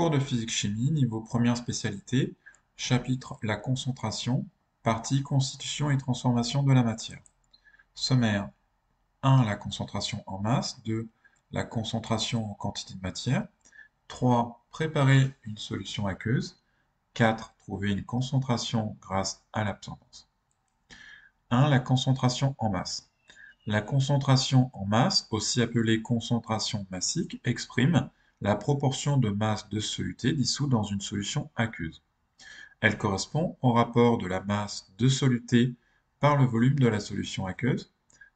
Cours de physique-chimie, niveau première spécialité, chapitre La concentration, partie Constitution et transformation de la matière. Sommaire 1. La concentration en masse. 2. La concentration en quantité de matière. 3. Préparer une solution aqueuse. 4. Trouver une concentration grâce à l'absorbance. 1. La concentration en masse. La concentration en masse, aussi appelée concentration massique, exprime la proportion de masse de soluté dissout dans une solution aqueuse. Elle correspond au rapport de la masse de soluté par le volume de la solution aqueuse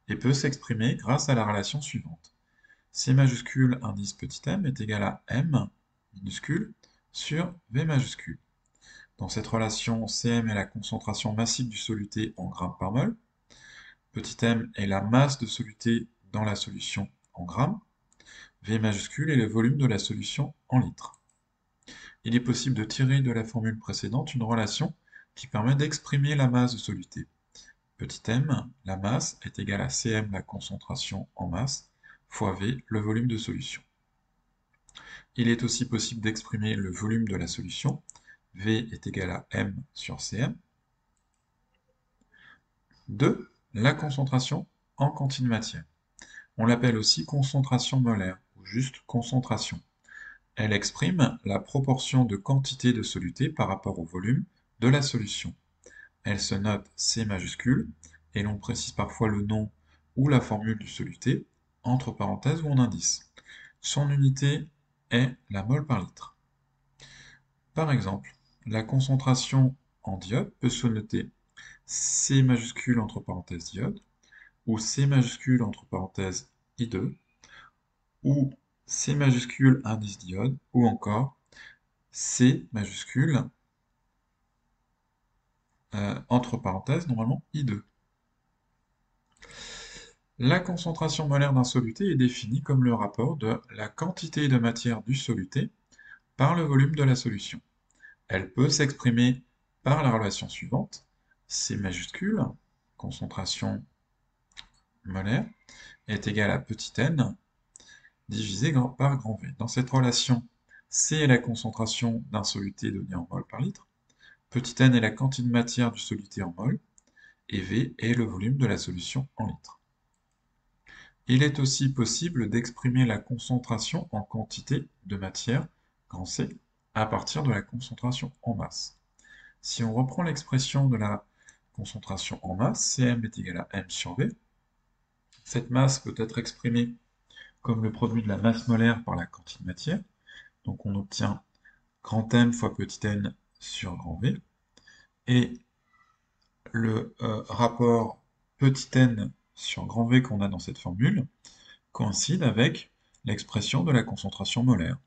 et peut s'exprimer grâce à la relation suivante. C majuscule indice petit m est égal à m minuscule sur V majuscule. Dans cette relation, Cm est la concentration massique du soluté en grammes par mol. Petit m est la masse de soluté dans la solution en grammes. V majuscule est le volume de la solution en litres. Il est possible de tirer de la formule précédente une relation qui permet d'exprimer la masse de soluté. Petit m, la masse, est égale à Cm, la concentration en masse, fois V, le volume de solution. Il est aussi possible d'exprimer le volume de la solution. V est égal à m sur Cm. 2. La concentration en quantité de matière. On l'appelle aussi concentration molaire, ou juste concentration. Elle exprime la proportion de quantité de soluté par rapport au volume de la solution. Elle se note C majuscule, et l'on précise parfois le nom ou la formule du soluté, entre parenthèses ou en indice. Son unité est la mole par litre. Par exemple, la concentration en diode peut se noter C majuscule entre parenthèses diode, ou C majuscule entre parenthèses I2, ou C majuscule indice diode, ou encore C majuscule entre parenthèses, normalement I2. La concentration molaire d'un soluté est définie comme le rapport de la quantité de matière du soluté par le volume de la solution. Elle peut s'exprimer par la relation suivante. C majuscule, concentration molaire, est égale à petit n divisé par grand V. Dans cette relation, C est la concentration d'un soluté donné en mol par litre, petit n est la quantité de matière du soluté en mol, et V est le volume de la solution en litres. Il est aussi possible d'exprimer la concentration en quantité de matière, grand C, à partir de la concentration en masse. Si on reprend l'expression de la concentration en masse, Cm est égal à m sur V. Cette masse peut être exprimée comme le produit de la masse molaire par la quantité de matière. Donc on obtient grand M fois petit n sur grand V. Et le rapport petit n sur grand V qu'on a dans cette formule coïncide avec l'expression de la concentration molaire.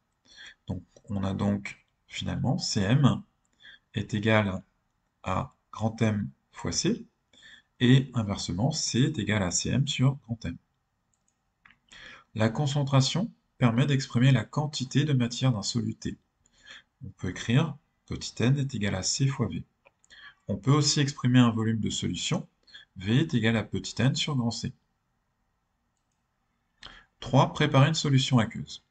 Donc on a donc finalement Cm est égal à grand M fois C, et inversement, C est égal à Cm sur grand M. La concentration permet d'exprimer la quantité de matière d'un soluté. On peut écrire petit n est égal à C fois V. On peut aussi exprimer un volume de solution. V est égal à petit n sur grand C. 3. Préparer une solution aqueuse.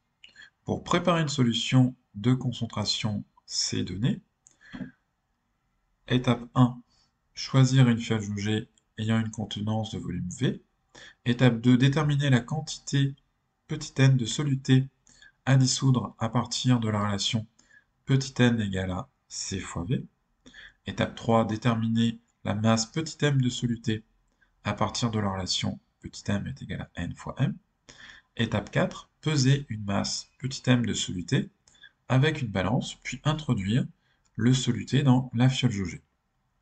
Pour préparer une solution de concentration C donnée, étape 1, choisir une fiole jaugée ayant une contenance de volume V. Étape 2, déterminer la quantité petit n de soluté à dissoudre à partir de la relation petit n égale à C fois V. Étape 3, déterminer la masse petit m de soluté à partir de la relation petit m est égal à n fois m. Étape 4, peser une masse petit m de soluté avec une balance, puis introduire le soluté dans la fiole jaugée.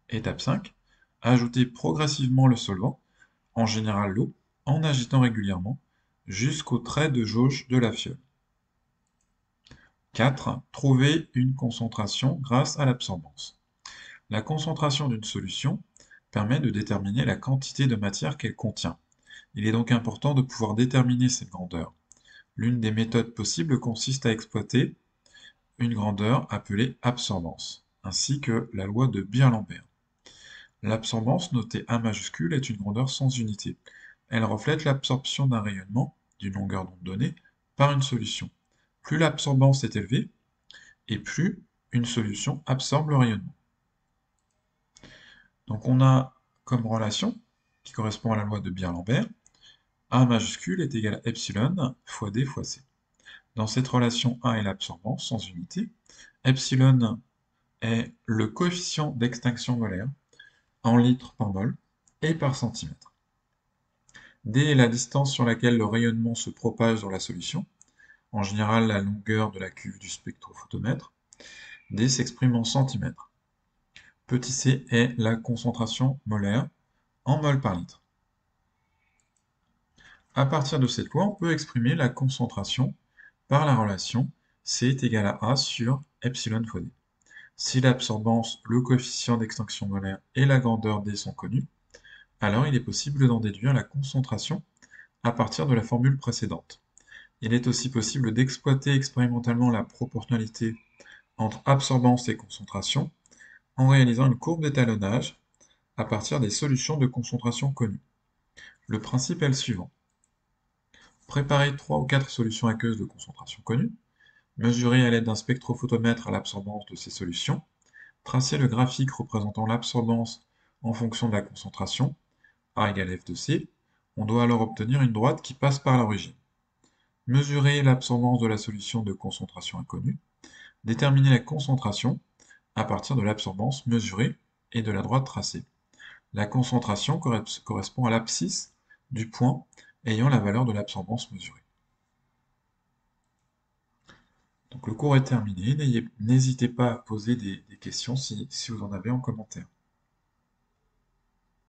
Étape 5, ajouter progressivement le solvant, en général l'eau, en agitant régulièrement, jusqu'au trait de jauge de la fiole. 4. Trouver une concentration grâce à l'absorbance. La concentration d'une solution permet de déterminer la quantité de matière qu'elle contient. Il est donc important de pouvoir déterminer cette grandeur. L'une des méthodes possibles consiste à exploiter une grandeur appelée absorbance, ainsi que la loi de Beer-Lambert. L'absorbance, notée A majuscule, est une grandeur sans unité. Elle reflète l'absorption d'un rayonnement, d'une longueur d'onde donnée, par une solution. Plus l'absorbance est élevée, et plus une solution absorbe le rayonnement. Donc on a comme relation, qui correspond à la loi de Beer-Lambert, A majuscule est égal à epsilon fois D fois C. Dans cette relation, A est l'absorbance sans unité, epsilon est le coefficient d'extinction molaire en litres par mol et par centimètre. D est la distance sur laquelle le rayonnement se propage dans la solution, en général la longueur de la cuve du spectrophotomètre. D s'exprime en centimètres. Petit c est la concentration molaire en mol par litre. À partir de cette loi, on peut exprimer la concentration par la relation C est égal à A sur epsilon fois D. Si l'absorbance, le coefficient d'extinction molaire et la grandeur D sont connus, alors il est possible d'en déduire la concentration à partir de la formule précédente. Il est aussi possible d'exploiter expérimentalement la proportionnalité entre absorbance et concentration en réalisant une courbe d'étalonnage à partir des solutions de concentration connues. Le principe est le suivant. Préparer 3 ou 4 solutions aqueuses de concentration connues, mesurer à l'aide d'un spectrophotomètre l'absorbance de ces solutions, tracer le graphique représentant l'absorbance en fonction de la concentration, A égale F de C, on doit alors obtenir une droite qui passe par l'origine. Mesurer l'absorbance de la solution de concentration inconnue, déterminer la concentration à partir de l'absorbance mesurée et de la droite tracée. La concentration correspond à l'abscisse du point ayant la valeur de l'absorbance mesurée. Donc le cours est terminé, n'hésitez pas à poser des questions si vous en avez en commentaire.